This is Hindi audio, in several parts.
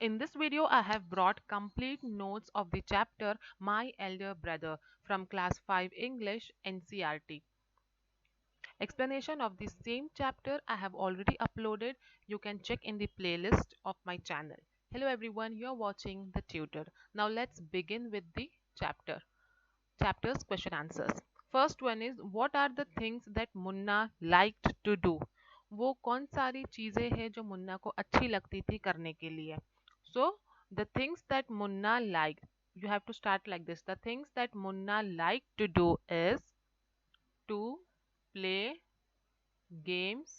In this video, I have brought complete notes of the chapter My Elder Brother from Class 5 English NCRT. Explanation of the same chapter I have already uploaded. You can check in the playlist of my channel. Hello everyone, you are watching The Tutor. Now let's begin with the chapter's question answers. First one is, what are the things that Munna liked to do? वो कौन सारी चीजें हैं जो मुन्ना को अच्छी लगती थी करने के लिए? So the things that Munna liked, you have to start like this. The things that Munna liked to do is to play games,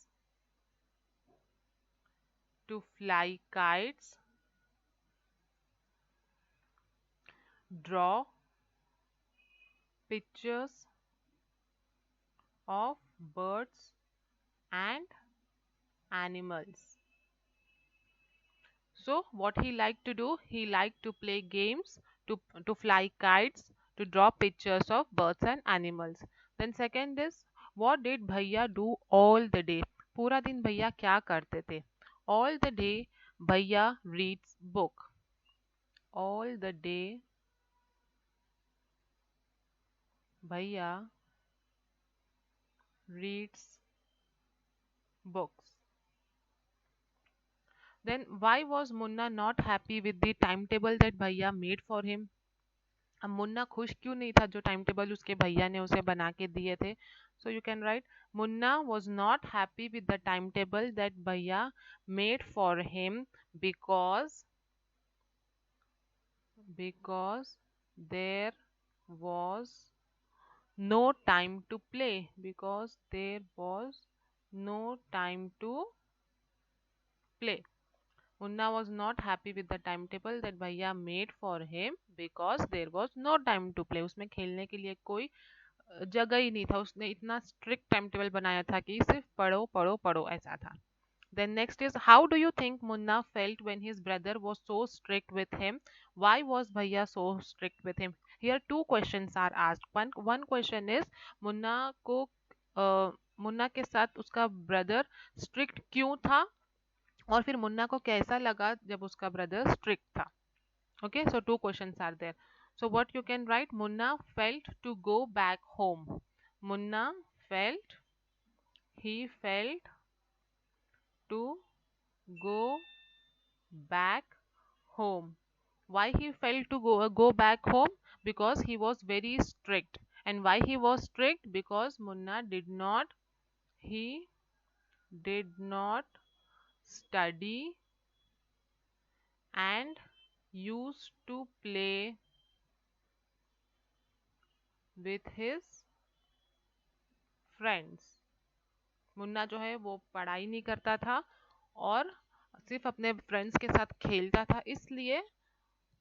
to fly kites, draw pictures of birds and animals. So what he liked to do, he liked to play games, to fly kites, to draw pictures of birds and animals. Then second is, what did भैया do all the day? पूरा दिन भैया क्या करते थे? All the day भैया reads book. All the day भैया reads books. Then why was Munna not happy with the timetable that भैया made for him? अब मुन्ना खुश क्यों नहीं था जो टाइम टेबल उसके भैया ने उसे बना के दिए थे? So you can write, Munna was not happy with the time table that भैया made for him because because there was no time to play, because there was no time to play. Munna was not happy with the timetable that भैया made for him because there was no time to play. उसमें खेलने के लिए कोई जगह ही नहीं था. उसने इतना स्ट्रिक्ट टाइम टेबल बनाया था कि सिर्फ पढ़ो पढ़ो पढ़ो ऐसा था. Then next is, how do you think Munna felt when his brother was so strict with him? Why was Bhaiya so strict with him? Here two questions are asked. One question is, Munna को मुन्ना के साथ उसका ब्रदर स्ट्रिक्ट क्यों था, और फिर मुन्ना को कैसा लगा जब उसका ब्रदर स्ट्रिक्ट था. Okay, so two questions are there. So what you can write, Munna felt to go back home. Munna felt, he felt to go back home. Why he felt to go back home? Because he was very strict. And why he was strict? Because Munna he did not study and used to play with his friends. Munna जो है वो पढ़ाई नहीं करता था और सिर्फ अपने फ्रेंड्स के साथ खेलता था, इसलिए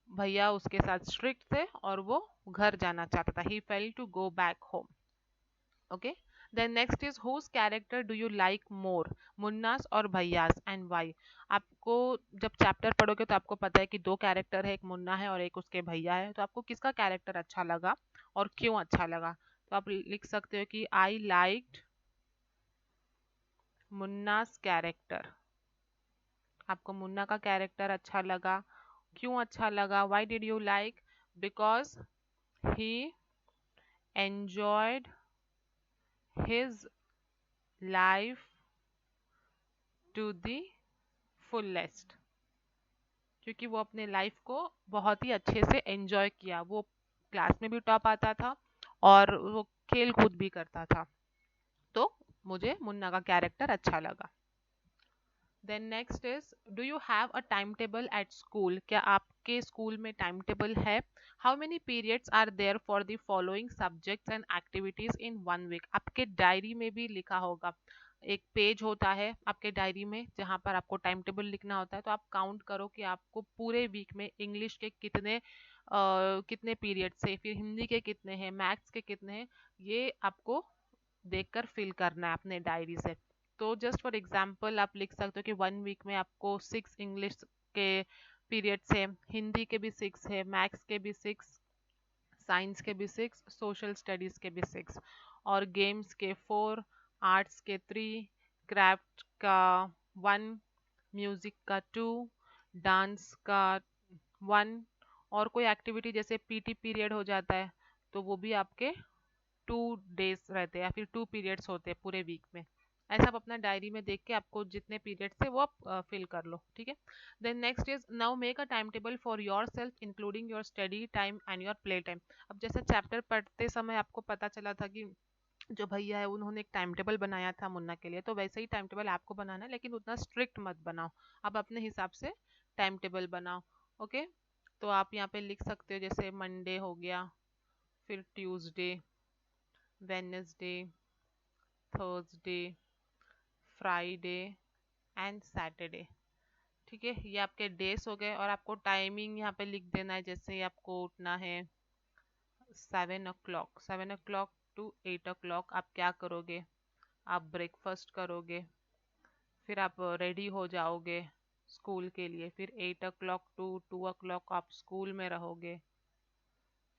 भैया उसके साथ स्ट्रिक्ट थे और वो घर जाना चाहता था. He fail to go back home. Okay, then next is, whose character do you like more, Munna's और भैयास, एंड वाई? आपको जब चैप्टर पढ़ोगे तो आपको पता है कि दो कैरेक्टर है, एक मुन्ना है और एक उसके भैया है. तो आपको किसका कैरेक्टर अच्छा लगा और क्यों अच्छा लगा? तो आप लिख सकते हो कि आई लाइक्ड मुन्नास कैरेक्टर. आपको मुन्ना का कैरेक्टर अच्छा लगा. क्यों अच्छा लगा? Why did you like? Because he enjoyed his life to the fullest. क्योंकि वो अपने लाइफ को बहुत ही अच्छे से एंजॉय किया. वो क्लास में भी टॉप आता था और वो खेल कूद भी करता था. तो मुझे मुन्ना का कैरेक्टर अच्छा लगा. Then next is, do you have a time table at school? क्या आपके स्कूल में टाइम टेबल है? How many periods are there for the following subjects and activities in one week? आपके डायरी में भी लिखा होगा. एक पेज होता है आपके डायरी में जहाँ पर आपको टाइम टेबल लिखना होता है. तो आप काउंट करो कि आपको पूरे वीक में इंग्लिश के कितने पीरियड्स है, फिर हिंदी के कितने हैं, मैथ्स के कितने हैं. ये आपको देखकर फिल करना है अपने डायरी से. तो जस्ट फॉर एग्जांपल आप लिख सकते हो कि वन वीक में आपको 6 इंग्लिश के पीरियड्स है, हिंदी के भी 6 है, मैथ्स के भी 6, साइंस के भी 6, सोशल स्टडीज के भी 6, और गेम्स के 4, आर्ट्स के 3, क्राफ्ट का 1, म्यूजिक का 2, डांस का 1, और कोई एक्टिविटी जैसे पीटी पीरियड हो जाता है तो वो भी आपके 2 डेज रहते हैं या फिर 2 पीरियड्स होते हैं पूरे वीक में। ऐसा आप अपना डायरी में देख के आपको जितने पीरियड्स थे वो आप फिल कर लो, ठीक है। Then next is now make a time table for yourself including your study time and your play time. अब जैसे चैप्टर पढ़ते समय आपको पता चला था कि जो भैया है उन्होंने एक टाइम टेबल बनाया था मुन्ना के लिए, तो वैसे ही टाइम टेबल आपको बनाना है, लेकिन उतना स्ट्रिक्ट मत बनाओ। आप अपने हिसाब से टाइम टेबल बनाओ। ओके, तो आप यहाँ पे लिख सकते हो जैसे मंडे हो गया, फिर Tuesday, Wednesday, Thursday, Friday and Saturday. ठीक है, ये आपके डेज हो गए, और आपको टाइमिंग यहाँ पे लिख देना है। जैसे आपको उठना है 7 o'clock, 7 o'clock to 8 o'clock आप क्या करोगे? आप ब्रेकफास्ट करोगे, फिर आप रेडी हो जाओगे स्कूल के लिए, फिर 8 o'clock to 2 o'clock आप स्कूल में रहोगे,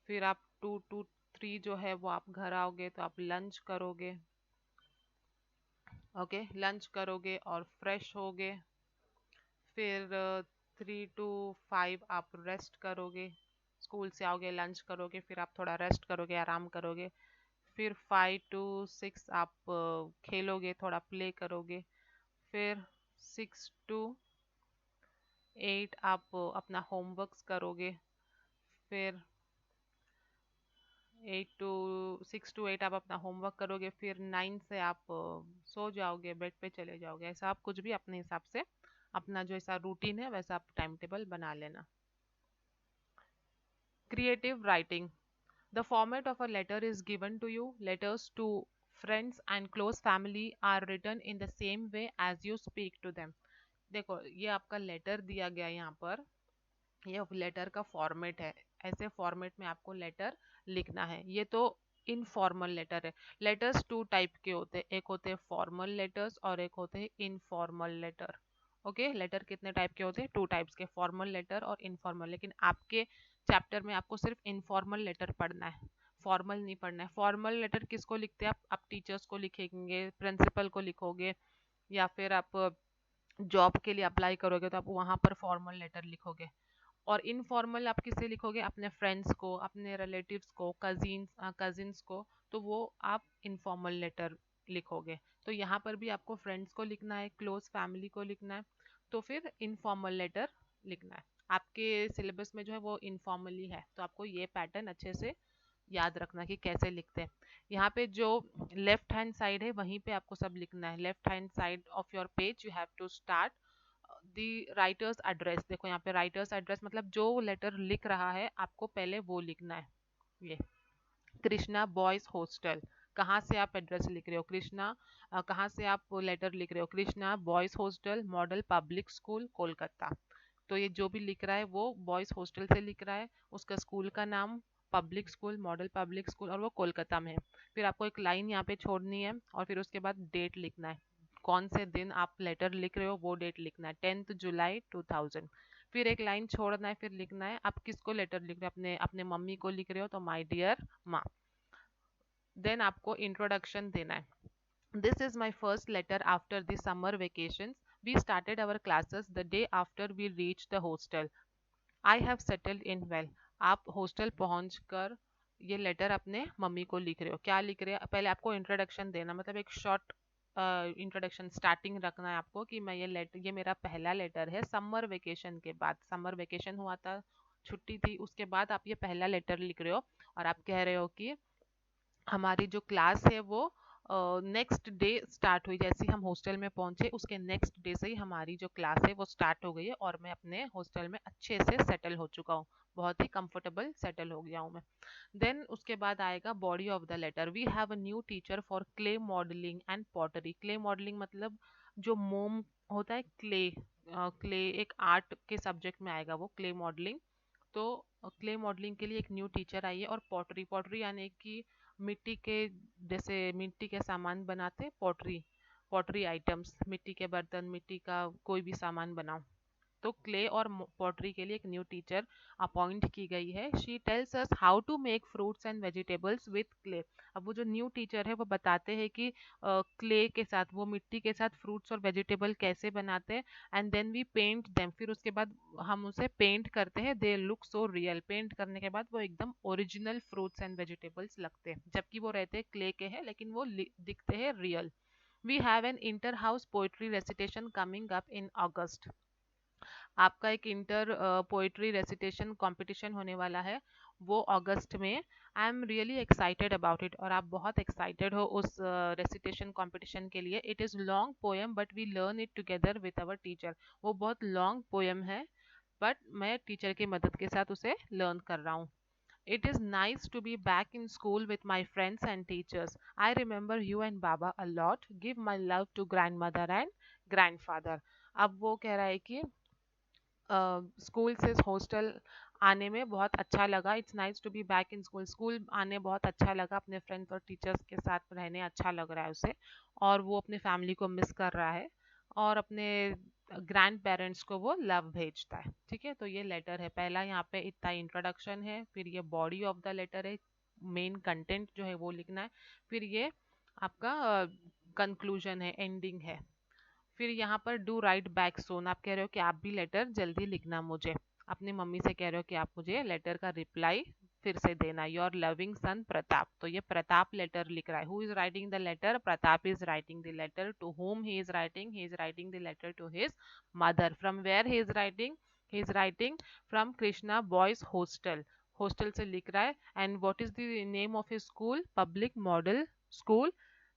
फिर आप 2 to 3 जो है वो आप घर आओगे तो आप लंच करोगे। ओके, लंच करोगे और फ्रेश होगे, फिर 3 to 5 आप रेस्ट करोगे, स्कूल से आओगे लंच करोगे, फिर आप थोड़ा रेस्ट करोगे, आराम करोगे, फिर 5 to 6 आप खेलोगे, थोड़ा प्ले करोगे, फिर 6 to 8 आप अपना होमवर्क्स करोगे, फिर 6 to 8 आप अपना होमवर्क करोगे, फिर 9 से आप सो जाओगे, बेड पे चले जाओगे। ऐसा आप कुछ भी अपने हिसाब से अपना जो ऐसा रूटीन है वैसा आप टाइम टेबल बना लेना। Creative writing. The format of a letter is given to you. Letters to friends and close family are written in the same way as you speak to them. देखो, ये आपका लेटर दिया गया है यहाँ पर, ये लेटर का फॉर्मेट है। ऐसे फॉर्मेट में आपको लेटर लिखना है। ये तो इनफॉर्मल लेटर है। लेटर्स 2 टाइप के होते हैं, एक होते हैं फॉर्मल लेटर्स और एक होते हैं इनफॉर्मल लेटर। ओके, लेटर कितने टाइप के होते हैं? 2 टाइप्स के, फॉर्मल लेटर और इनफॉर्मल। लेकिन आपके चैप्टर में आपको सिर्फ इनफॉर्मल लेटर पढ़ना है, फॉर्मल नहीं पढ़ना है। फॉर्मल लेटर किसको लिखते हैं? आप टीचर्स को लिखेंगे, प्रिंसिपल को लिखोगे, या फिर आप जॉब के लिए अप्लाई करोगे तो आप वहां पर फॉर्मल लेटर लिखोगे। और इनफॉर्मल आप किससे लिखोगे? अपने फ्रेंड्स को, अपने रिलेटिव्स को, कजिन्स को, तो वो आप इनफॉर्मल लेटर लिखोगे। तो यहाँ पर भी आपको फ्रेंड्स को लिखना है, क्लोज फैमिली को लिखना है, तो फिर इनफॉर्मल लेटर लिखना है। आपके सिलेबस में जो है वो इनफॉर्मली है, तो आपको ये पैटर्न अच्छे से याद रखना कि कैसे लिखते हैं। यहाँ पे जो लेफ्ट हैंड साइड है वहीं पे आपको सब लिखना है। Left hand side of your page you have to start the writer's address. देखो यहाँ पे राइटर्स एड्रेस मतलब जो लेटर लिख रहा है आपको पहले वो लिखना है। ये कृष्णा बॉयज हॉस्टल, कहाँ से आप एड्रेस लिख रहे हो? कृष्णा कहाँ से आप लेटर लिख रहे हो? Krishna boys hostel, model public school, Kolkata. तो ये जो भी लिख रहा है वो बॉयज हॉस्टल से लिख रहा है, उसका स्कूल का नाम public school, model public school, और वो कोलकाता में है। फिर आपको एक लाइन यहाँ पे छोड़नी है और फिर उसके बाद डेट लिखना है। कौन से दिन आप लेटर लिख रहे हो वो डेट लिखना है, 10th July 2000। फिर एक लाइन छोड़ना है, फिर लिखना है आप किसको लेटर लिख रहे हो? अपने अपने मम्मी को लिख रहे हो तो माय डियर माँ। देन आपको इंट्रोडक्शन देना है। This is my first letter after the summer vacations. We started our classes the day after we reached the hostel. I have settled in well. आप हॉस्टल पहुंचकर ये लेटर अपने मम्मी को लिख रहे हो। क्या लिख रहे हो? पहले आपको इंट्रोडक्शन देना, मतलब एक शॉर्ट इंट्रोडक्शन स्टार्टिंग रखना है आपको कि मैं ये मेरा पहला लेटर है समर वेकेशन के बाद। समर वेकेशन हुआ था, छुट्टी थी, उसके बाद आप ये पहला लेटर लिख रहे हो, और आप कह रहे हो कि हमारी जो क्लास है वो नेक्स्ट डे स्टार्ट हुई। जैसे ही हम हॉस्टल में पहुंचे उसके नेक्स्ट डे से ही हमारी जो क्लास है वो स्टार्ट हो गई है, और मैं अपने हॉस्टल में अच्छे से सेटल हो चुका हूँ, बहुत ही कंफर्टेबल सेटल हो गया हूँ मैं। देन उसके बाद आएगा body of the letter. We have a new teacher for clay modelling and pottery. Clay modelling मतलब जो मोम होता है, क्ले, क्ले एक आर्ट के सब्जेक्ट में आएगा वो क्ले मॉडलिंग। तो क्ले मॉडलिंग के लिए एक न्यू टीचर आई है। और पॉटरी, पॉटरी यानी कि मिट्टी के, जैसे मिट्टी के सामान बनाते, पॉटरी, पॉटरी आइटम्स, मिट्टी के बर्तन, मिट्टी का कोई भी सामान बनाओ। तो क्ले और पॉटरी के लिए एक न्यू टीचर अपॉइंट की गई है। She tells us how to make fruits and vegetables with clay. अब वो जो न्यू टीचर है वो बताते हैं कि क्ले के साथ, वो मिट्टी के साथ फ्रूट्स और वेजिटेबल कैसे बनाते हैं। And then we paint them, फिर उसके बाद हम उसे पेंट करते हैं। They look so real, paint करने के बाद वो एकदम ओरिजिनल फ्रूट्स एंड वेजिटेबल्स लगते हैं, जबकि वो रहते हैं क्ले के हैं लेकिन वो दिखते हैं real. We have an inter house poetry recitation coming up in August. आपका एक इंटर पोएट्री रेसिटेशन कंपटीशन होने वाला है, वो अगस्त में। I am really excited about it, और आप बहुत एक्साइटेड हो उस रेसिटेशन कंपटीशन के लिए। It is long poem but we learn it together with our teacher. वो बहुत लॉन्ग पोएम है बट मैं टीचर की मदद के साथ उसे लर्न कर रहा हूँ। It is nice to be back in school with my friends and teachers. I remember you and Baba a lot. Give my love to grandmother and grandfather. अब वो कह रहा है कि स्कूल से हॉस्टल आने में बहुत अच्छा लगा। It's nice to be back in school. School आने बहुत अच्छा लगा, अपने फ्रेंड्स और टीचर्स के साथ रहने अच्छा लग रहा है उसे, और वो अपने फैमिली को मिस कर रहा है, और अपने ग्रैंड पेरेंट्स को वो लव भेजता है। ठीक है, तो ये लेटर है। पहला यहाँ पे इतना इंट्रोडक्शन है, फिर ये बॉडी ऑफ द लेटर है, मेन कंटेंट जो है वो लिखना है, फिर ये आपका कंक्लूजन है, एंडिंग है। फिर यहाँ पर डू राइट बैक सोन, आप कह रहे हो कि आप भी लेटर जल्दी लिखना मुझे। अपनी मम्मी से कह रहे हो कि आप मुझे लेटर का रिप्लाई फिर से देना। योर लविंग सन प्रताप, तो ये प्रताप लेटर लिख रहा है। Who is writing the letter? Pratap is writing the letter. To whom he is writing? He is writing the letter to his mother. From where he is writing? He is writing from Krishna boys hostel. Hostel से लिख रहा है। And what is the name of his school? Public model school,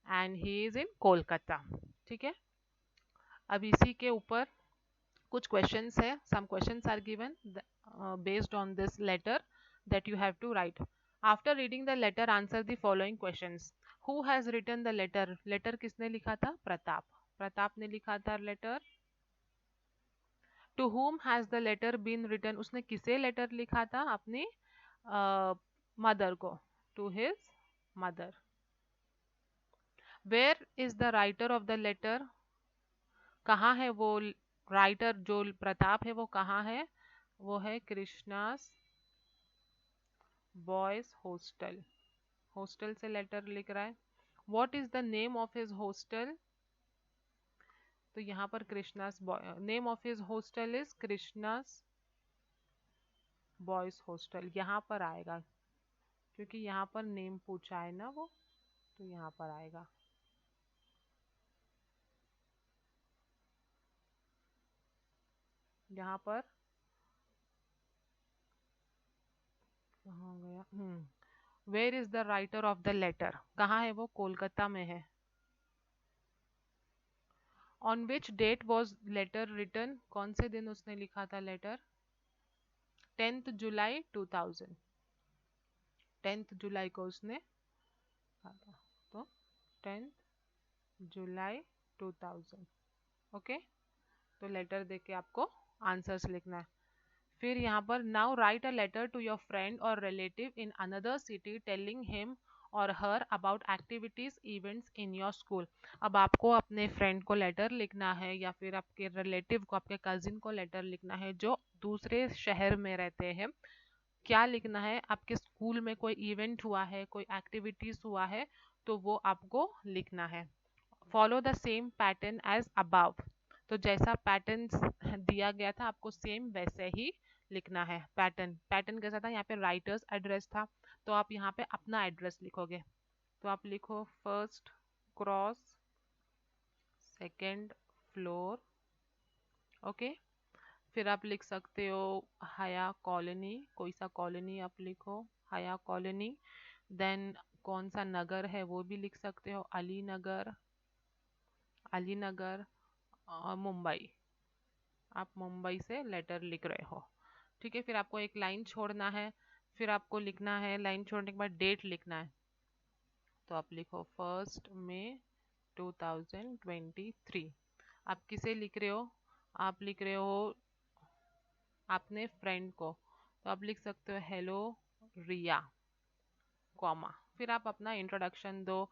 and he is in Kolkata. ठीक है, अब इसी के ऊपर कुछ क्वेश्चंस है। Some questions are given based on this letter that you have to write. After reading the letter answer the following questions. Who has written the letter? Letter किसने लिखा था? प्रताप। प्रताप ने लिखा था letter. To whom has the letter been written? उसने किसे लेटर लिखा था? अपनी मदर को, to his mother. Where is the writer of the letter? कहाँ है वो राइटर? जो प्रताप है वो कहाँ है? वो है कृष्णास बॉयज हॉस्टल। हॉस्टल से लेटर लिख रहा है। What is the name of his hostel? तो यहाँ पर Krishna's name of his hostel is Krishna's boys hostel, यहाँ पर आएगा क्योंकि यहाँ पर नेम पूछा है ना वो, तो यहाँ पर आएगा। यहाँ पर कहाँ गया? Where is the writer of the letter? कहाँ है वो? कोलकाता में है। On which date was letter written? कौन से दिन उसने लिखा था लेटर? 10th जुलाई 2000। 10th जुलाई को उसने लिखा था, तो 10th जुलाई 2000। ओके, तो लेटर देख के आपको आंसर्स लिखना है। फिर यहाँ पर now write a letter to your friend और relative in another city telling him और her about activities events in your school. अब आपको अपने फ्रेंड को लेटर लिखना है, या फिर आपके रिलेटिव को, आपके कजिन को लेटर लिखना है जो दूसरे शहर में रहते हैं। क्या लिखना है? आपके स्कूल में कोई इवेंट हुआ है, कोई एक्टिविटीज हुआ है, तो वो आपको लिखना है। Follow the same pattern as above, तो जैसा पैटर्न दिया गया था आपको सेम वैसे ही लिखना है। पैटर्न पैटर्न कैसा था? यहाँ पे राइटर्स एड्रेस था, तो आप यहाँ पे अपना एड्रेस लिखोगे। तो आप लिखो first cross, second floor. Okay, फिर आप लिख सकते हो हया कॉलोनी, कोई सा कॉलोनी आप लिखो, हया कॉलोनी। देन कौन सा नगर है वो भी लिख सकते हो, अली नगर, अली नगर, और मुंबई। आप मुंबई से लेटर लिख रहे हो। ठीक है, फिर आपको एक लाइन छोड़ना है। फिर आपको लिखना है, लाइन छोड़ने के बाद डेट लिखना है। तो आप लिखो 1 May 2023। आप किसे लिख रहे हो? आप लिख रहे हो अपने फ्रेंड को, तो आप लिख सकते हो हेलो रिया, कॉमा। फिर आप अपना इंट्रोडक्शन दो,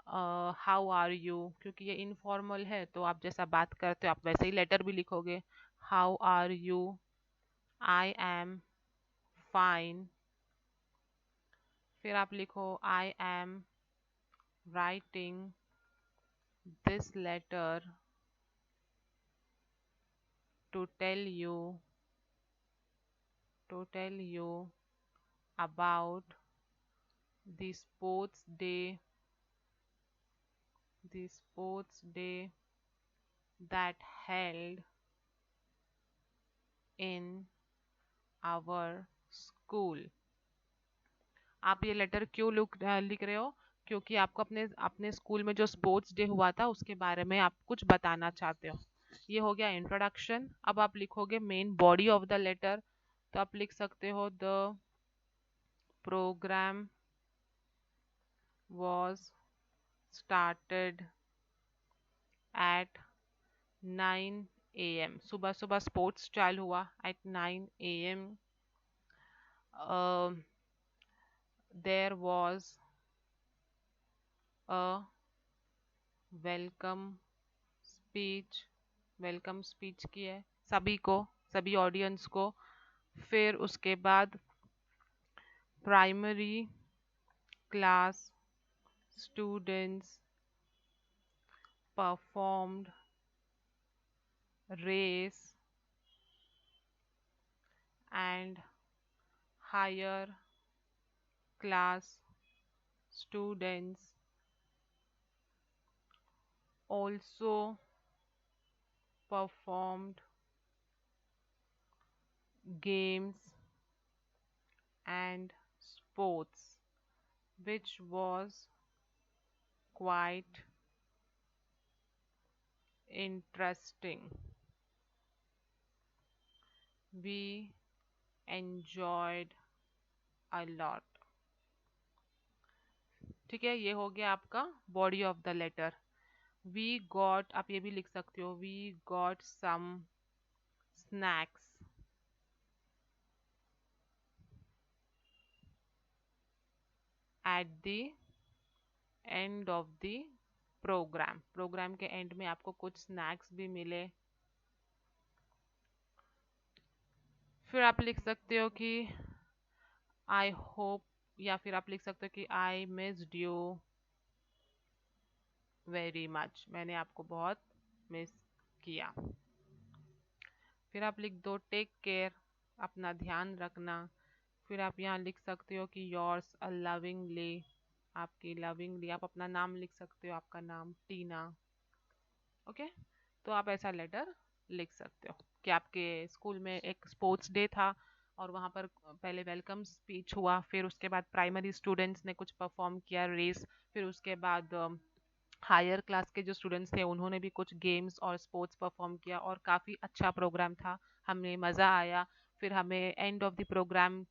हाउ आर यू, क्योंकि ये इनफॉर्मल है तो आप जैसा बात करते हो आप वैसे ही लेटर भी लिखोगे। How are you, I am fine. फिर आप लिखो I am writing this letter to tell you, about the sports day, that held in our school। आप ये लेटर क्यों लिख रहे हो? क्योंकि आपको अपने अपने स्कूल में जो स्पोर्ट्स डे हुआ था उसके बारे में आप कुछ बताना चाहते हो। ये हो गया इंट्रोडक्शन। अब आप लिखोगे main body of the letter. तो आप लिख सकते हो the programme was started at 9 a.m. सुबह सुबह स्पोर्ट्स चालू हुआ at 9 a.m. Uh, there was a welcome speech. Welcome speech की है सभी को, सभी ऑडियंस को। फिर उसके बाद primary class students performed race and higher class students also performed games and sports, which was quite interesting. We enjoyed a lot। ठीक है, ये हो गया आपका body of the letter. We got, आप ये भी लिख सकते हो, we got some snacks at the end of the programme. Programme के एंड में आपको कुछ स्नैक्स भी मिले। फिर आप लिख सकते हो कि आई होप, या फिर आप लिख सकते हो कि आई मिस्ड यू वेरी मच, मैंने आपको बहुत मिस किया। फिर आप लिख दो टेक केयर, अपना ध्यान रखना। फिर आप यहाँ लिख सकते हो कि योर्स अ लविंगली, आपकी लविंगली, आप अपना नाम लिख सकते हो, आपका नाम टीना। ओके, तो आप ऐसा लेटर लिख सकते हो कि आपके स्कूल में एक स्पोर्ट्स डे था और वहाँ पर पहले वेलकम स्पीच हुआ, फिर उसके बाद प्राइमरी स्टूडेंट्स ने कुछ परफॉर्म किया रेस, फिर उसके बाद हायर क्लास के जो स्टूडेंट्स थे उन्होंने भी कुछ गेम्स और स्पोर्ट्स परफॉर्म किया और काफ़ी अच्छा प्रोग्राम था, हमें मज़ा आया। फिर हमें एंड ऑफ द प्रोग्राम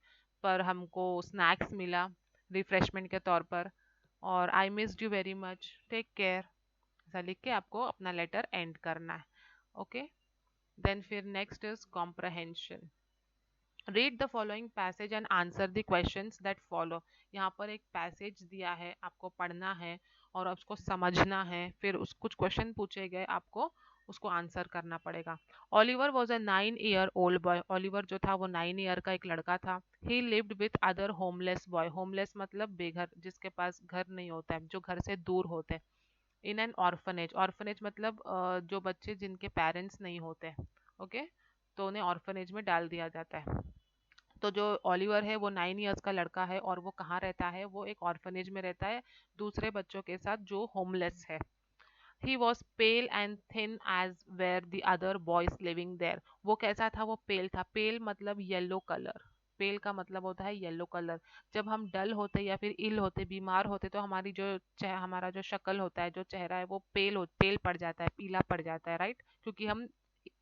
पर हमको स्नैक्स मिला रिफ्रेशमेंट के तौर पर। और I missed you very much, take care, ऐसा लिख के आपको अपना लेटर एंड करना है। ओके, देन फिर next is comprehension. Read the following passage and answer the questions that follow. यहाँ पर एक पैसेज दिया है, आपको पढ़ना है और उसको समझना है। फिर उस कुछ क्वेश्चन पूछे गए, आपको उसको आंसर करना पड़ेगा। Oliver was a 9 year old boy. Oliver जो था वो 9 ईयर का एक लड़का था। ही lived with other homeless boy. Homeless मतलब बेघर, जिसके पास घर नहीं होता है, जो घर से दूर होते हैं। इन एन ऑर्फनेज, ऑर्फनेज मतलब जो बच्चे जिनके पेरेंट्स नहीं होते। ओके, तो उन्हें ऑर्फनेज में डाल दिया जाता है। तो जो ओलिवर है वो 9 ईयर्स का लड़का है और वो कहाँ रहता है, वो एक ऑर्फनेज में रहता है दूसरे बच्चों के साथ जो होमलेस है। He was pale and thin as were the other boys living there. वो कैसा था, वो पेल था। पेल मतलब येलो कलर, पेल का मतलब होता है येलो कलर। जब हम डल होते या फिर इल होते, बीमार होते, तो हमारी जो हमारा जो शक्ल होता है, जो चेहरा है, वो पेल पड़ जाता है, पीला पड़ जाता है, राइट, क्योंकि हम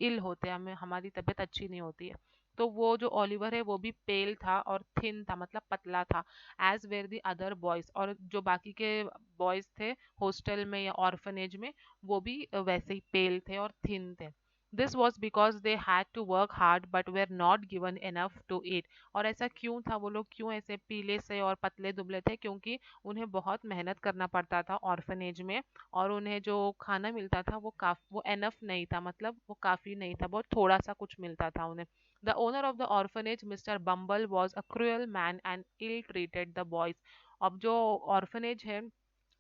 इल होते हैं, हमें हमारी तबीयत अच्छी नहीं होती है। तो वो जो ओलिवर है वो भी पेल था और थिन था, मतलब पतला था। As were the other boys, और जो बाकी के बॉयज थे हॉस्टल में या ऑर्फनेज में, वो भी वैसे ही पेल थे और थिन थे। This was because they had to work hard but were not given enough to eat. और ऐसा क्यों था, वो लोग क्यों ऐसे पीले से और पतले दुबले थे, क्योंकि उन्हें बहुत मेहनत करना पड़ता था ऑर्फनेज में, और उन्हें जो खाना मिलता था वो एनफ नहीं था, मतलब वो काफ़ी नहीं था, बहुत थोड़ा सा कुछ मिलता था उन्हें। The owner of the orphanage Mister Bumble was a cruel man and ill treated the boys. अब जो ऑर्फनेज है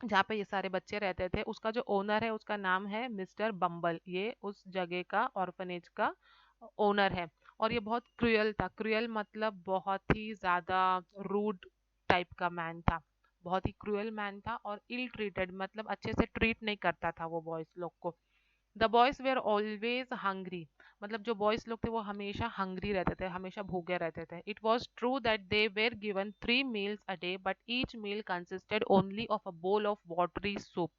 जहाँ पे ये सारे बच्चे रहते थे, उसका जो ओनर है उसका नाम है मिस्टर बम्बल, ये उस जगह का ऑर्फनेज का ओनर है। और ये बहुत क्रूअल था, क्रूअल मतलब बहुत ही ज्यादा रूड टाइप का मैन था, बहुत ही क्रूअल मैन था, और इल ट्रीटेड मतलब अच्छे से ट्रीट नहीं करता था वो बॉयज लोग को। The boys where always hungry, मतलब जो बॉयज लोग थे वो हमेशा हंग्री रहते थे, हमेशा भूखे रहते थे। It was true that they were given 3 meals a day but each meal consisted only of a bowl of watery soup.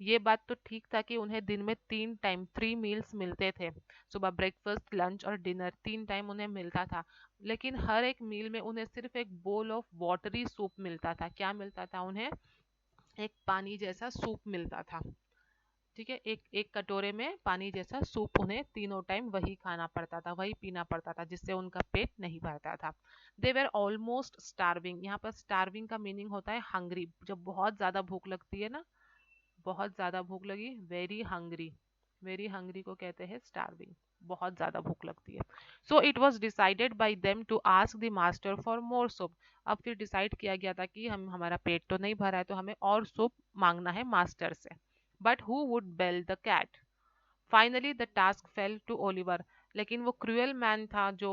ये बात तो ठीक था कि उन्हें दिन में 3 टाइम 3 meals मिलते थे, सुबह ब्रेकफास्ट लंच और डिनर 3 टाइम उन्हें मिलता था, लेकिन हर एक मील में उन्हें सिर्फ एक बोल ऑफ वाटरी सूप मिलता था। क्या मिलता था उन्हें? एक पानी जैसा सूप मिलता था। ठीक है, एक एक कटोरे में पानी जैसा सूप, उन्हें तीनों टाइम वही खाना पड़ता था, वही पीना पड़ता था, जिससे उनका पेट नहीं भरता था। दे वेर ऑलमोस्ट स्टार्विंग, यहाँ पर स्टार्विंग का मीनिंग होता है हंग्री, जब बहुत ज्यादा भूख लगती है ना, बहुत ज्यादा भूख लगी, वेरी हंग्री, वेरी हंग्री को कहते हैं स्टार्विंग, बहुत ज्यादा भूख लगती है। So it was decided by them to ask the master for more soup. अब फिर डिसाइड किया गया था कि हम हमारा पेट तो नहीं भरा है, तो हमें और सूप मांगना है मास्टर से। But who would bell the cat? Finally the task fell to Oliver. लेकिन वो क्रूअल मैन था जो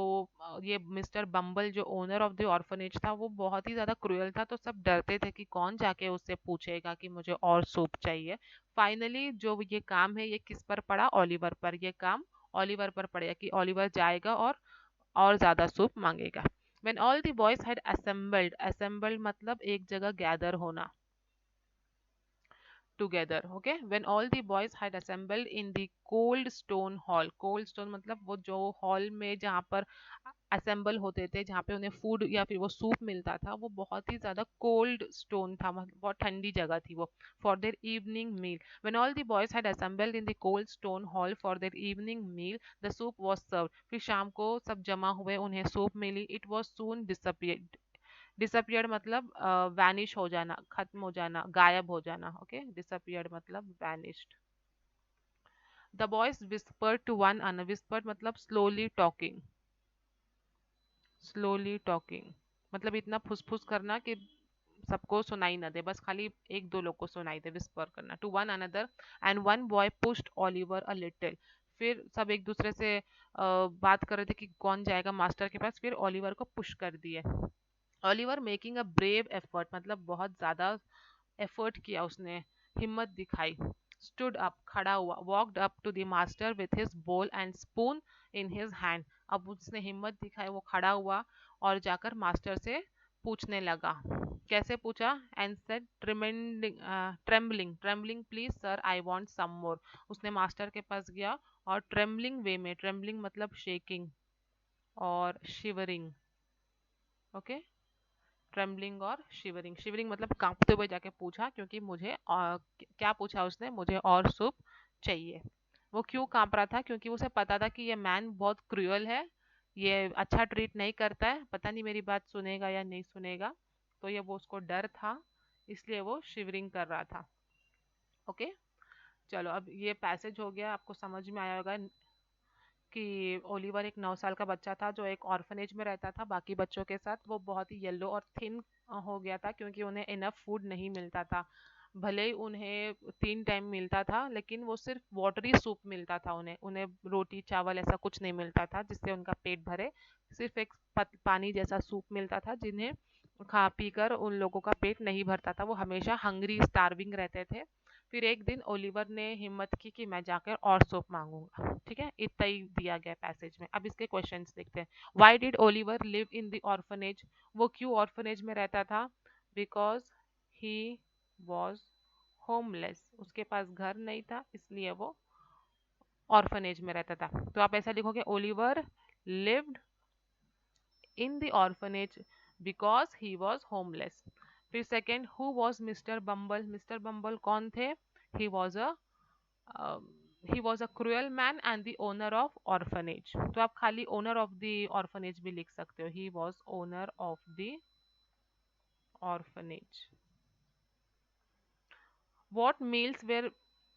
ये मिस्टर बम्बल जो ओनर ऑफ द ऑर्फनेज था, वो बहुत ही ज्यादा क्रूअल था, तो सब डरते थे कि कौन जाके उससे पूछेगा कि मुझे और सूप चाहिए। फाइनली जो ये काम है ये किस पर पड़ा? ओलिवर पर। ये काम ओलिवर पर पड़ेगा कि ओलिवर जाएगा और ज्यादा सूप मांगेगा। When all the boys had assembled मतलब एक जगह गैदर होना, together. Okay, when all the boys had assembled in the cold stone hall, cold stone मतलब वो जो हॉल में जहाँ पर असेंबल होते थे, जहाँ पे उन्हें फूड या फिर वो सूप मिलता था, वो बहुत ही ज्यादा कोल्ड स्टोन था, मतलब बहुत ठंडी जगह थी वो। For their evening meal, when all the boys had assembled in the cold stone hall for their evening meal, the soup was served। फिर शाम को सब जमा हुए, उन्हें सूप मिली। it was soon disappeared, disappeared मतलब वैनिश हो जाना, खत्म हो जाना, गायब हो जाना। ओके, डिसअपियर्ड मतलब vanished. The boys whispered to one another, whispered मतलब स्लोली टॉकिंग, स्लोली टॉकिंग मतलब इतना फुसफुस करना कि सबको सुनाई ना दे, बस खाली एक दो लोग को सुनाई दे, विस्पर करना। To one another and one boy pushed Oliver a little. फिर सब एक दूसरे से बात कर रहे थे कि कौन जाएगा मास्टर के पास, फिर ओलिवर को पुश कर दिए। Oliver making a brave effort मतलब बहुत ज्यादा एफर्ट किया उसने, हिम्मत दिखाई। स्टूड अप खड़ा हुआ, walked up to the master with his bowl and spoon in his hand. अब उसने हिम्मत दिखाई, वो खड़ा हुआ और जाकर मास्टर से पूछने लगा। कैसे पूछा? And said trembling, trembling please sir I want some more. उसने मास्टर के पास गया और ट्रेम्बलिंग वे में, ट्रेम्बलिंग मतलब शेकिंग और शिवरिंग। ओके, ट्रेम्बलिंग और शिवरिंग, शिवरिंग मतलब कांपते हुए जाके पूछा, क्योंकि मुझे क्या पूछा उसने? मुझे और सूप चाहिए। वो क्यों कांप रहा था? क्योंकि उसे पता था कि ये मैन बहुत क्रूअल है, ये अच्छा ट्रीट नहीं करता है, पता नहीं मेरी बात सुनेगा या नहीं सुनेगा, तो ये वो उसको डर था, इसलिए वो शिवरिंग कर रहा था। ओके, चलो अब ये पैसेज हो गया, आपको समझ में आया होगा कि ओलिवर एक 9 साल का बच्चा था जो एक ऑर्फनेज में रहता था बाकी बच्चों के साथ। वो बहुत ही येलो और थिन हो गया था, क्योंकि उन्हें इनफ फूड नहीं मिलता था। भले ही उन्हें 3 टाइम मिलता था, लेकिन वो सिर्फ वाटरी सूप मिलता था उन्हें, उन्हें रोटी चावल ऐसा कुछ नहीं मिलता था जिससे उनका पेट भरे। सिर्फ एक पानी जैसा सूप मिलता था, जिन्हें खा पी कर उन लोगों का पेट नहीं भरता था, वो हमेशा हंग्री स्टार्विंग रहते थे। फिर एक दिन ओलिवर ने हिम्मत की कि मैं जाकर और सूप मांगूंगा। ठीक है, इतना ही दिया गया पैसेज में। अब इसके क्वेश्चंस देखते हैं। Why did Oliver live in the orphanage? वो क्यों ऑर्फनेज में रहता था? बिकॉज ही वॉज होमलेस, उसके पास घर नहीं था, इसलिए वो ऑर्फनेज में रहता था। तो आप ऐसा लिखोगे, Oliver lived in the orphanage because he was homeless. फिर second, who was Mr Bumble? Mr Bumble कौन थे? He was a he was a cruel man and the owner of orphanage, तो आप खाली ओनर ऑफ द ऑर्फनेज भी लिख सकते हो, he was owner of the orphanage. What meals were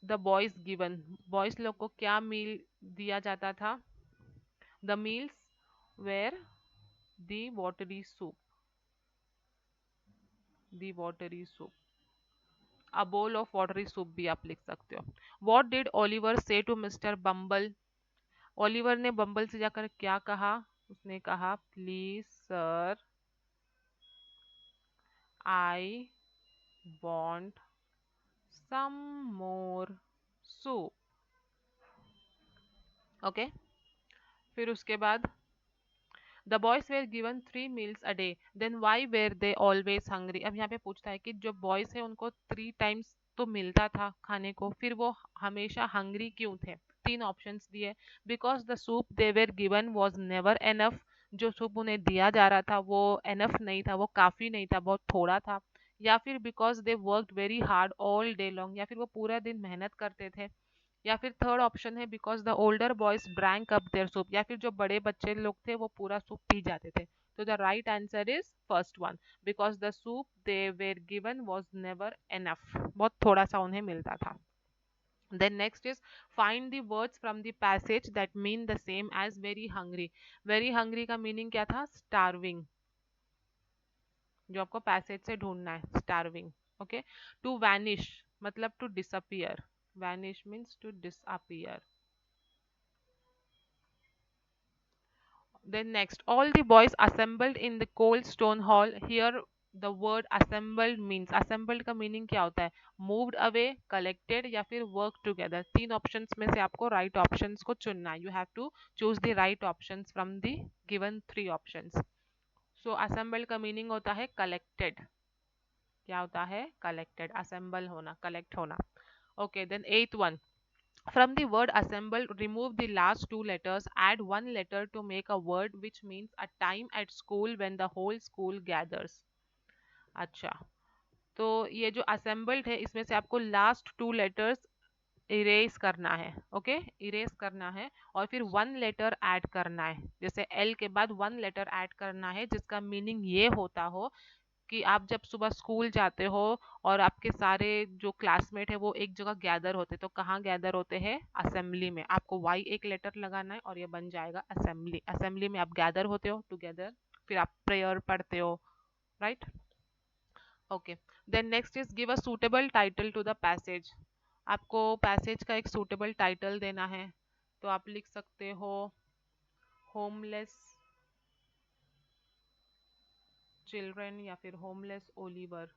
the boys given, boys लोग को क्या मील दिया जाता था? The meals were the watery soup, the watery soup, a bowl of watery soup भी आप लिख सकते हो। What did Oliver say to Mister Bumble, Oliver ने बम्बल से जाकर क्या कहा? उसने कहा please sir I want some more soup. Okay, फिर उसके बाद the boys were given 3 meals a day, then why were they always hungry. अब यहाँ पे पूछता है कि जो बॉयज है उनको 3 times तो मिलता था खाने को, फिर वो हमेशा हंग्री क्यों थे? 3 ऑप्शंस दिए। Because the soup they were given was never enough, जो सूप उन्हें दिया जा रहा था वो एनफ नहीं था, वो काफी नहीं था, बहुत थोड़ा था। या फिर because they worked very hard all day long, या फिर वो पूरा दिन मेहनत करते थे। या फिर थर्ड ऑप्शन है because the older boys drank up their soup, या फिर जो बड़े बच्चे लोग थे वो पूरा सूप पी जाते थे। तो the right answer is first one, because the soup they were given was never enough, बहुत थोड़ा सा उन्हें मिलता था। Then next is find the words from the passage that mean the same as very hungry. Very hungry का meaning क्या था? Starving, जो आपको पैसेज से ढूंढना है, starving. Okay, to vanish मतलब to disappear, vanish means to disappear. Then next, all the boys assembled in the cold stone hall. Here the word assembled means, assembled का meaning क्या होता है? Moved away, collected या फिर work together. 3 options में से आपको right options को चुनना है. You have to choose the right options from the given 3 options. So assembled का meaning होता है collected. क्या होता है? Collected. Assemble होना, collect होना. Okay, then eighth one. From the word assemble, remove the last 2 letters, add 1 letter to make a word which means a time at school when the whole school gathers. अच्छा, तो ये जो assembled है इसमें से आपको लास्ट 2 letters इरेज करना है। ओके, इरेज करना है और फिर 1 letter ऐड करना है। जैसे एल के बाद 1 letter ऐड करना है जिसका मीनिंग ये होता हो कि आप जब सुबह स्कूल जाते हो और आपके सारे जो क्लासमेट है वो एक जगह गैदर होते, तो कहाँ गैदर होते हैं? असेंबली में। आपको वाई एक लेटर लगाना है और ये बन जाएगा असेंबली। असेंबली में आप गैदर होते हो टुगेदर, फिर आप प्रेयर पढ़ते हो, right? Okay, then next is give a suitable title to the passage. आपको पैसेज का एक सूटेबल टाइटल देना है, तो आप लिख सकते हो होमलेस चिल्ड्रन या फिर होमलेस ओलिवर,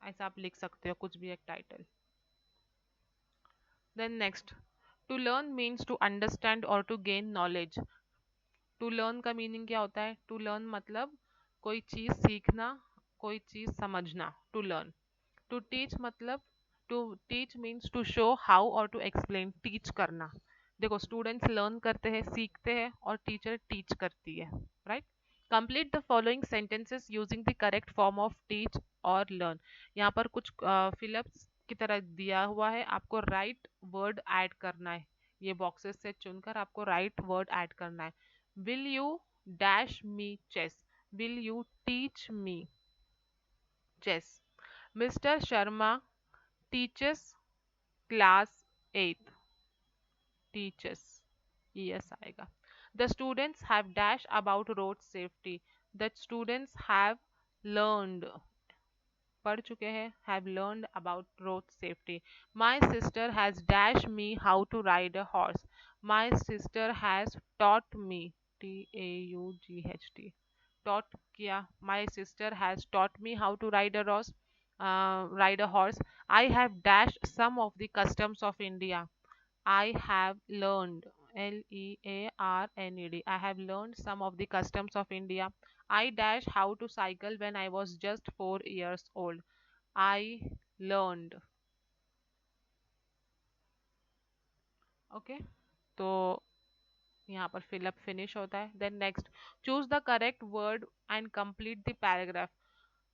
ऐसा आप लिख सकते हो कुछ भी एक title. Then next, to learn means to understand or to gain knowledge. To learn का meaning क्या होता है? To learn मतलब कोई चीज सीखना, कोई चीज समझना, to learn. To teach मतलब to teach means to show how or to explain, teach करना। देखो स्टूडेंट्स लर्न करते हैं, सीखते हैं, और टीचर टीच करती है, right? Complete the following sentences using the correct form of teach और लर्न। यहाँ पर कुछ फिलअप्स की तरह दिया हुआ है, आपको राइट वर्ड ऐड करना है। ये बॉक्सेस से चुनकर आपको राइट वर्ड ऐड करना है। Will you dash me chess, will you teach me chess. Mr Sharma teachers class 8, teachers, yes आएगा। The students have dash about road safety, the students have learned, पढ़ चुके हैं, have learned about road safety. My sister has dash me how to ride a horse, my sister has taught me, TAUGHT, taught किया। My sister has taught me how to ride a horse. I have dashed some of the customs of India. I have learned, LEARNED, I have learned some of the customs of India. I dash how to cycle when I was just 4 years old. I learned. Okay, तो यहाँ पर फिलअप फिनिश होता है। Then next, choose the correct word and complete the paragraph.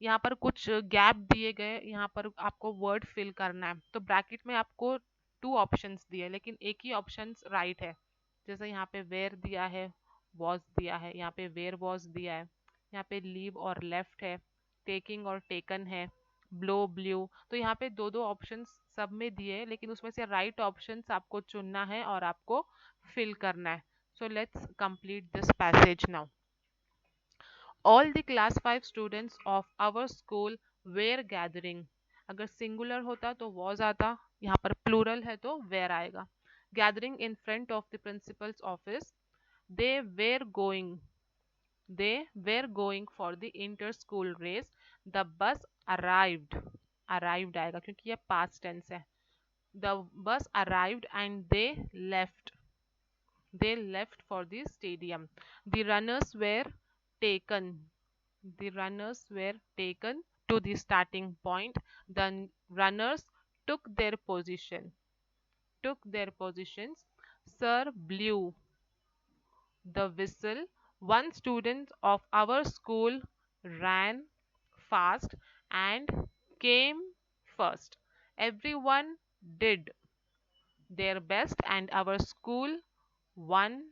यहाँ पर कुछ गैप दिए गए, यहाँ पर आपको वर्ड फिल करना है, तो ब्रैकेट में आपको टू ऑप्शंस दिए लेकिन एक ही ऑप्शंस राइट है। जैसे यहाँ पे वेयर दिया है, वॉज दिया है, यहाँ पे वेयर वॉज दिया है, यहाँ पे लीव और लेफ्ट है, टेकिंग और टेकन है, ब्लो ब्ल्यू। तो यहाँ पे दो दो ऑप्शंस सब में दिए लेकिन उसमें से राइट ऑप्शंस आपको चुनना है और आपको फिल करना है। So let's complete this passage now. All the class 5 students of our school were gathering. अगर सिंगुलर होता तो was आता, यहाँ पर प्लूरल है तो were आएगा। Gathering in front of the principal's office. They were going. They were going for the inter-school race. The bus arrived. Arrived आएगा क्योंकि ये past tense है. The bus arrived and they left. They left for the stadium. The runners were taken. The runners were taken to the starting point. The runners took their position. Took their positions. Sir blew the whistle. One student of our school ran fast and came first. Everyone did their best and our school won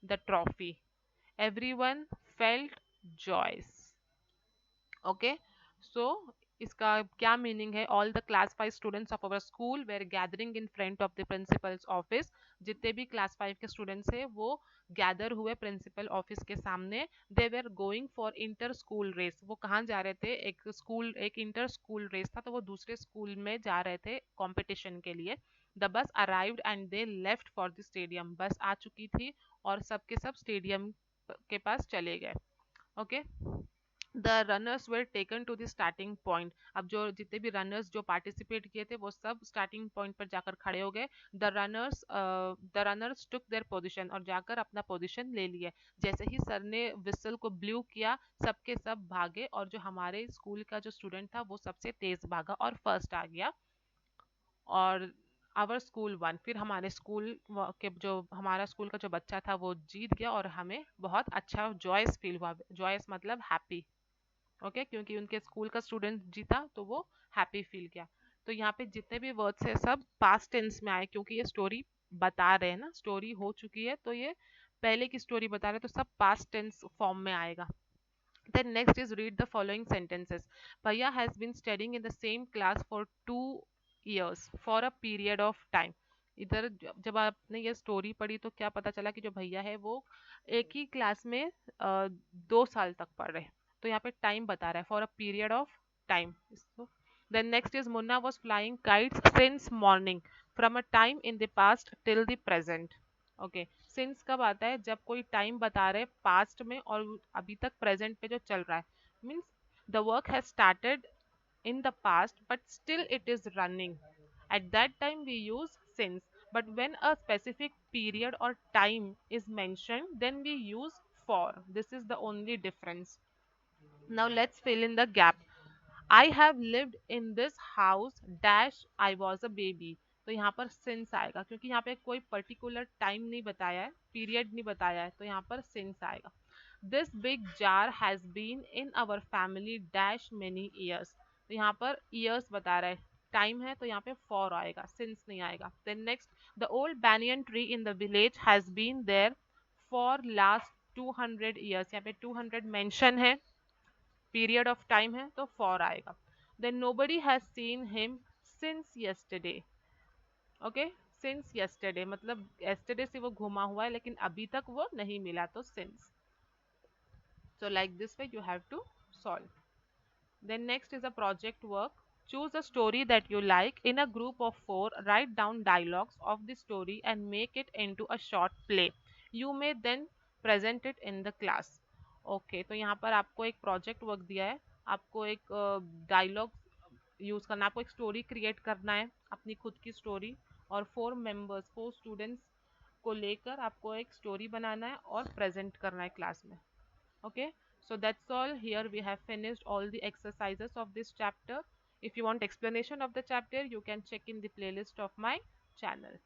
the trophy. Everyone felt joyous. Okay, so इसका क्या मीनिंग है? All the class 5 students of our school were gathering in front of the principal's office. जितने भी क्लास 5 के स्टूडेंट्स हैं वो गैदर हुए प्रिंसिपल ऑफिस के सामने। They were going for inter school race. वो कहाँ जा रहे थे? एक इंटर स्कूल रेस था तो वो दूसरे स्कूल में जा रहे थे कंपटीशन के लिए। The bus arrived and they left for the stadium. बस आ चुकी थी और सबके सब स्टेडियम के पास चले गए। Okay, the runners were taken to the starting point. अब जो जितने भी रनर्स जो पार्टिसिपेट किए थे वो सब स्टार्टिंग पॉइंट पर जाकर खड़े हो गए। The runners took their position, और जाकर अपना पोजीशन ले लिए। जैसे ही सर ने विसल को ब्लू किया सबके सब भागे और जो हमारे स्कूल का जो स्टूडेंट था वो सबसे तेज भागा और फर्स्ट आ गया और आवर स्कूल वन। फिर हमारे स्कूल के जो हमारा स्कूल का जो बच्चा था वो जीत गया और हमें बहुत अच्छा जॉयस फील हुआ। जॉयस मतलब हैप्पी। ओके, क्योंकि उनके स्कूल का स्टूडेंट जीता तो वो हैप्पी फील किया। तो यहाँ पे जितने भी वर्ड्स है सब पास्ट टेंस में आए क्योंकि ये स्टोरी बता रहे हैं ना, स्टोरी हो चुकी है तो ये पहले की स्टोरी बता रहे हैं तो सब पास्ट टेंस फॉर्म में आएगा। Then next is read the following sentences. Bhaiya has been studying in the same class for 2 years for a period of time. इधर जब आपने ये स्टोरी पढ़ी तो क्या पता चला कि जो भैया है वो एक ही क्लास में 2 साल तक पढ़ रहे हैं। तो यहाँ पे टाइम बता रहा है for a period of time. Then next is Munna was flying kites since morning from a time in the past till the present. Okay, since कब आता है? जब कोई टाइम बता रहे पास्ट में और अभी तक प्रेजेंट पे जो चल रहा है। Means the work has started in the past but still it is running. At that time we use since, but when a specific period or time is mentioned then we use for. This is the only difference. Now let's fill in the gap. I have lived in this house dash I was a baby. तो यहाँ पर since आएगा क्योंकि यहाँ पे कोई पर्टिकुलर टाइम नहीं बताया है, पीरियड नहीं बताया है, तो यहाँ पर since आएगा। This big jar has been in our family dash many years. तो यहाँ पर years बता रहा है, टाइम है तो यहाँ पे for आएगा, since नहीं आएगा। Then next, the old banyan tree in the village has been there for last 200 years. यहाँ पे 200 mention है, पीरियड ऑफ टाइम है तो फॉर आएगा। Then nobody has seen him since yesterday. Okay, since yesterday मतलब यस्टरडे से वो घुमा हुआ है लेकिन अभी तक वो नहीं मिला तो since. So like this way you have to solve. Then next is a project work. Choose a story that you like. In a group of 4, write down dialogues of the story and make it into a short play. You may then present it in the class. Okay, तो यहाँ पर आपको एक प्रोजेक्ट वर्क दिया है, आपको एक डायलॉग यूज करना, आपको एक स्टोरी क्रिएट करना है, अपनी खुद की स्टोरी, और 4 स्टूडेंट्स को लेकर आपको एक स्टोरी बनाना है और प्रेजेंट करना है क्लास में। Okay, so that's all. Here we have finished all the exercises of this chapter. If you want explanation of the chapter, you can check in the playlist of my channel.